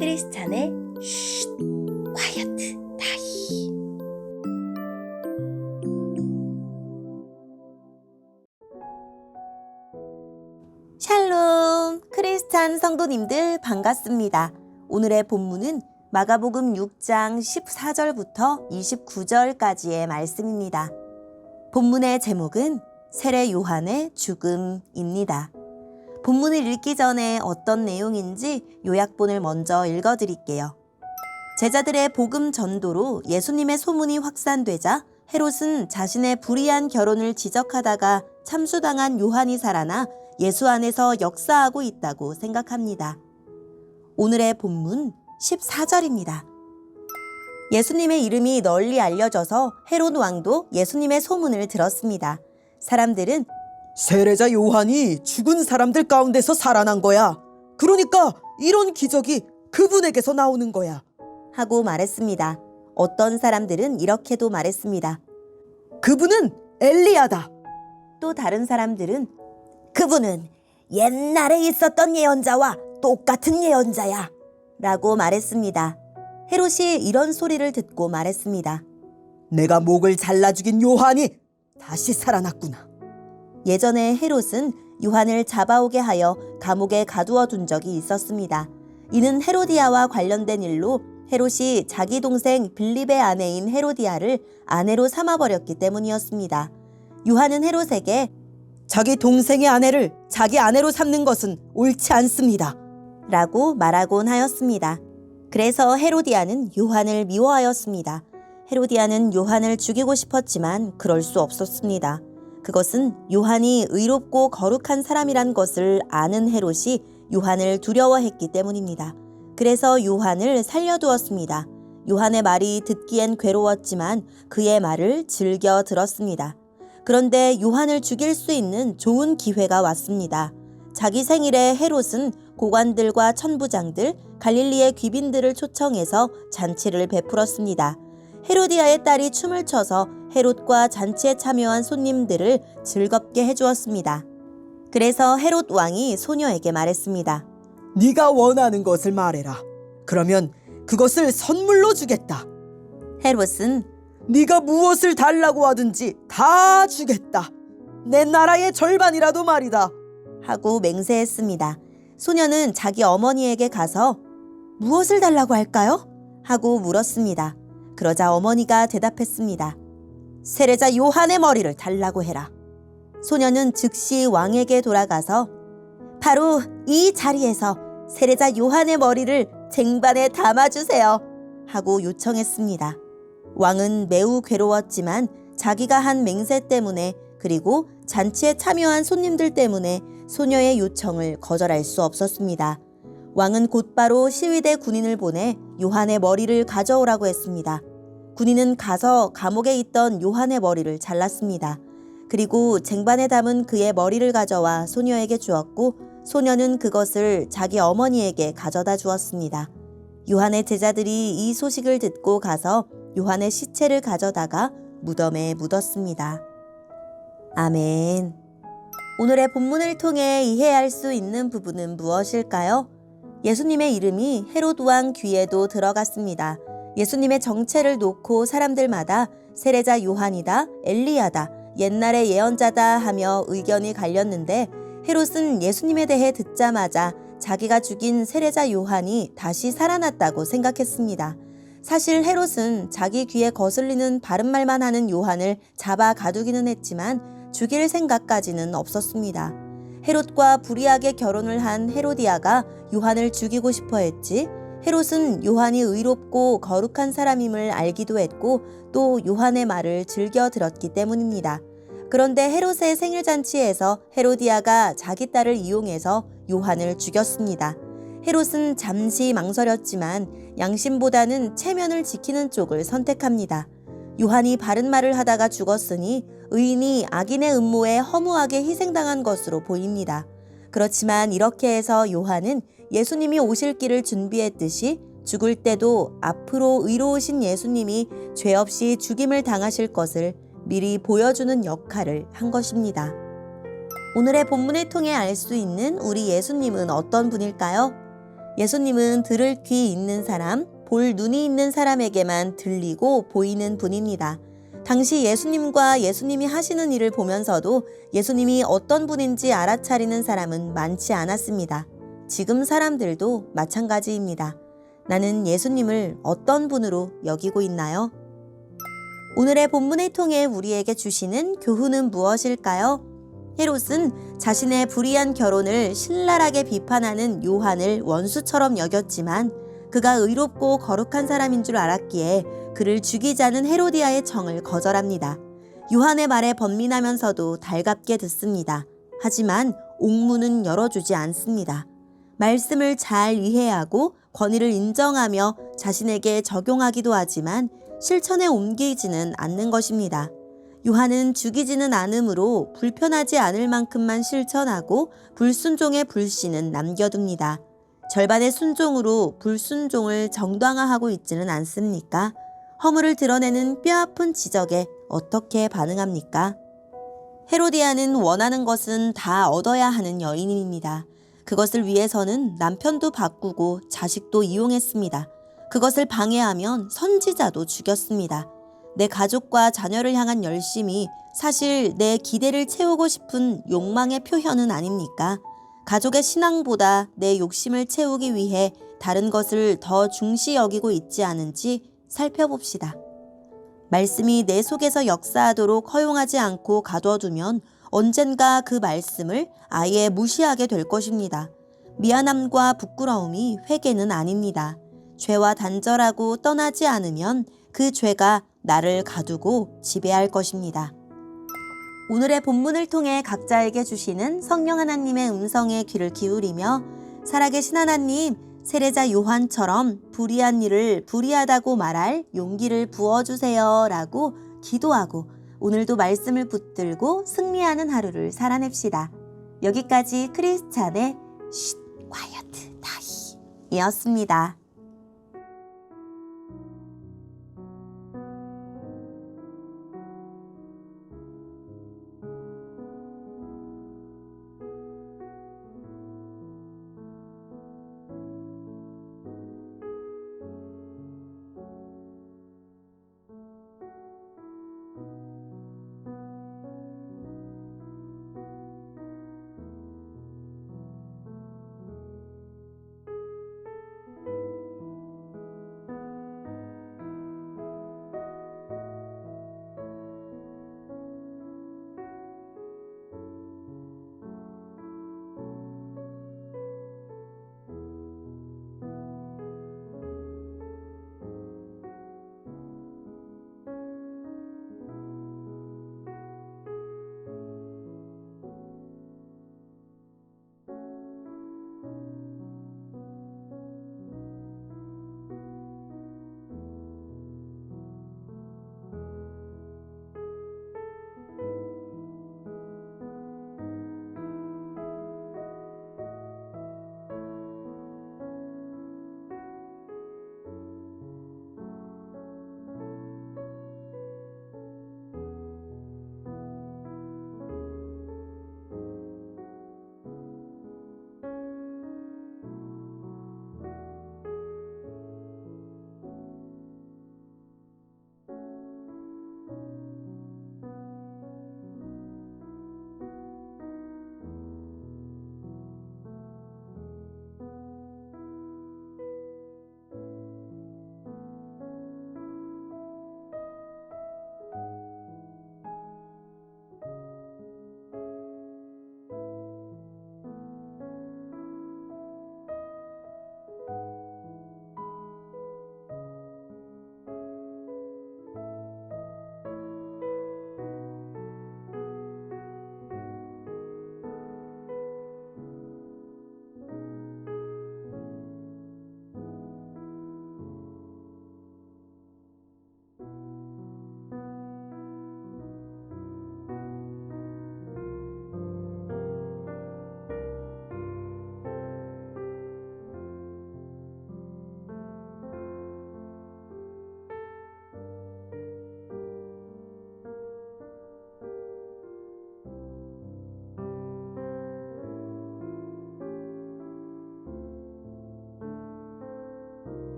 크리스찬의 쉿, 콰이어트 타임. 샬롬, 크리스찬 성도님들 반갑습니다. 오늘의 본문은 마가복음 6장 14절부터 29절까지의 말씀입니다. 본문의 제목은 세례 요한의 죽음입니다. 본문을 읽기 전에 어떤 내용인지 요약본을 먼저 읽어드릴게요. 제자들의 복음 전도로 예수님의 소문이 확산되자 헤롯은 자신의 불의한 결혼을 지적하다가 참수당한 요한이 살아나 예수 안에서 역사하고 있다고 생각합니다. 오늘의 본문 14절입니다. 예수님의 이름이 널리 알려져서 헤롯 왕도 예수님의 소문을 들었습니다. 사람들은 세례자 요한이 죽은 사람들 가운데서 살아난 거야. 그러니까 이런 기적이 그분에게서 나오는 거야. 하고 말했습니다. 어떤 사람들은 이렇게도 말했습니다. 그분은 엘리야다. 또 다른 사람들은 그분은 옛날에 있었던 예언자와 똑같은 예언자야 라고 말했습니다. 헤롯이 이런 소리를 듣고 말했습니다. 내가 목을 잘라 죽인 요한이 다시 살아났구나. 예전에 헤롯은 요한을 잡아오게 하여 감옥에 가두어 둔 적이 있었습니다. 이는 헤로디아와 관련된 일로 헤롯이 자기 동생 빌립의 아내인 헤로디아를 아내로 삼아버렸기 때문이었습니다. 요한은 헤롯에게 자기 동생의 아내를 자기 아내로 삼는 것은 옳지 않습니다. 라고 말하곤 하였습니다. 그래서 헤로디아는 요한을 미워하였습니다. 헤로디아는 요한을 죽이고 싶었지만 그럴 수 없었습니다. 그것은 요한이 의롭고 거룩한 사람이란 것을 아는 헤롯이 요한을 두려워했기 때문입니다. 그래서 요한을 살려두었습니다. 요한의 말이 듣기엔 괴로웠지만 그의 말을 즐겨 들었습니다. 그런데 요한을 죽일 수 있는 좋은 기회가 왔습니다. 자기 생일에 헤롯은 고관들과 천부장들, 갈릴리의 귀빈들을 초청해서 잔치를 베풀었습니다. 헤로디아의 딸이 춤을 춰서 헤롯과 잔치에 참여한 손님들을 즐겁게 해주었습니다. 그래서 헤롯 왕이 소녀에게 말했습니다. 네가 원하는 것을 말해라. 그러면 그것을 선물로 주겠다. 헤롯은 네가 무엇을 달라고 하든지 다 주겠다. 내 나라의 절반이라도 말이다. 하고 맹세했습니다. 소녀는 자기 어머니에게 가서 무엇을 달라고 할까요? 하고 물었습니다. 그러자 어머니가 대답했습니다. 세례자 요한의 머리를 달라고 해라. 소녀는 즉시 왕에게 돌아가서 바로 이 자리에서 세례자 요한의 머리를 쟁반에 담아주세요. 하고 요청했습니다. 왕은 매우 괴로웠지만 자기가 한 맹세 때문에 그리고 잔치에 참여한 손님들 때문에 소녀의 요청을 거절할 수 없었습니다. 왕은 곧바로 시위대 군인을 보내 요한의 머리를 가져오라고 했습니다. 군인은 가서 감옥에 있던 요한의 머리를 잘랐습니다. 그리고 쟁반에 담은 그의 머리를 가져와 소녀에게 주었고 소녀는 그것을 자기 어머니에게 가져다 주었습니다. 요한의 제자들이 이 소식을 듣고 가서 요한의 시체를 가져다가 무덤에 묻었습니다. 아멘. 오늘의 본문을 통해 이해할 수 있는 부분은 무엇일까요? 예수님의 이름이 헤롯 왕 귀에도 들어갔습니다. 예수님의 정체를 놓고 사람들마다 세례자 요한이다, 엘리야다, 옛날의 예언자다 하며 의견이 갈렸는데 헤롯은 예수님에 대해 듣자마자 자기가 죽인 세례자 요한이 다시 살아났다고 생각했습니다. 사실 헤롯은 자기 귀에 거슬리는 바른 말만 하는 요한을 잡아 가두기는 했지만 죽일 생각까지는 없었습니다. 헤롯과 불의하게 결혼을 한 헤로디아가 요한을 죽이고 싶어 했지 헤롯은 요한이 의롭고 거룩한 사람임을 알기도 했고 또 요한의 말을 즐겨 들었기 때문입니다. 그런데 헤롯의 생일잔치에서 헤로디아가 자기 딸을 이용해서 요한을 죽였습니다. 헤롯은 잠시 망설였지만 양심보다는 체면을 지키는 쪽을 선택합니다. 요한이 바른 말을 하다가 죽었으니 의인이 악인의 음모에 허무하게 희생당한 것으로 보입니다. 그렇지만 이렇게 해서 요한은 예수님이 오실 길을 준비했듯이 죽을 때도 앞으로 의로우신 예수님이 죄 없이 죽임을 당하실 것을 미리 보여주는 역할을 한 것입니다. 오늘의 본문을 통해 알 수 있는 우리 예수님은 어떤 분일까요? 예수님은 들을 귀 있는 사람, 볼 눈이 있는 사람에게만 들리고 보이는 분입니다. 당시 예수님과 예수님이 하시는 일을 보면서도 예수님이 어떤 분인지 알아차리는 사람은 많지 않았습니다. 지금 사람들도 마찬가지입니다. 나는 예수님을 어떤 분으로 여기고 있나요? 오늘의 본문을 통해 우리에게 주시는 교훈은 무엇일까요? 헤롯은 자신의 불의한 결혼을 신랄하게 비판하는 요한을 원수처럼 여겼지만 그가 의롭고 거룩한 사람인 줄 알았기에 그를 죽이자는 헤로디아의 청을 거절합니다. 요한의 말에 번민하면서도 달갑게 듣습니다. 하지만 옥문은 열어주지 않습니다. 말씀을 잘 이해하고 권위를 인정하며 자신에게 적용하기도 하지만 실천에 옮기지는 않는 것입니다. 요한은 죽이지는 않으므로 불편하지 않을 만큼만 실천하고 불순종의 불씨는 남겨둡니다. 절반의 순종으로 불순종을 정당화하고 있지는 않습니까? 허물을 드러내는 뼈아픈 지적에 어떻게 반응합니까? 헤로디아는 원하는 것은 다 얻어야 하는 여인입니다. 그것을 위해서는 남편도 바꾸고 자식도 이용했습니다. 그것을 방해하면 선지자도 죽였습니다. 내 가족과 자녀를 향한 열심이 사실 내 기대를 채우고 싶은 욕망의 표현은 아닙니까? 가족의 신앙보다 내 욕심을 채우기 위해 다른 것을 더 중시 여기고 있지 않은지 살펴봅시다. 말씀이 내 속에서 역사하도록 허용하지 않고 가둬두면 언젠가 그 말씀을 아예 무시하게 될 것입니다. 미안함과 부끄러움이 회개는 아닙니다. 죄와 단절하고 떠나지 않으면 그 죄가 나를 가두고 지배할 것입니다. 오늘의 본문을 통해 각자에게 주시는 성령 하나님의 음성에 귀를 기울이며 살아계신 하나님, 세례자 요한처럼 불의한 일을 불의하다고 말할 용기를 부어주세요 라고 기도하고 오늘도 말씀을 붙들고 승리하는 하루를 살아냅시다. 여기까지 크리스찬의 쉿 콰이어트 다이 이었습니다.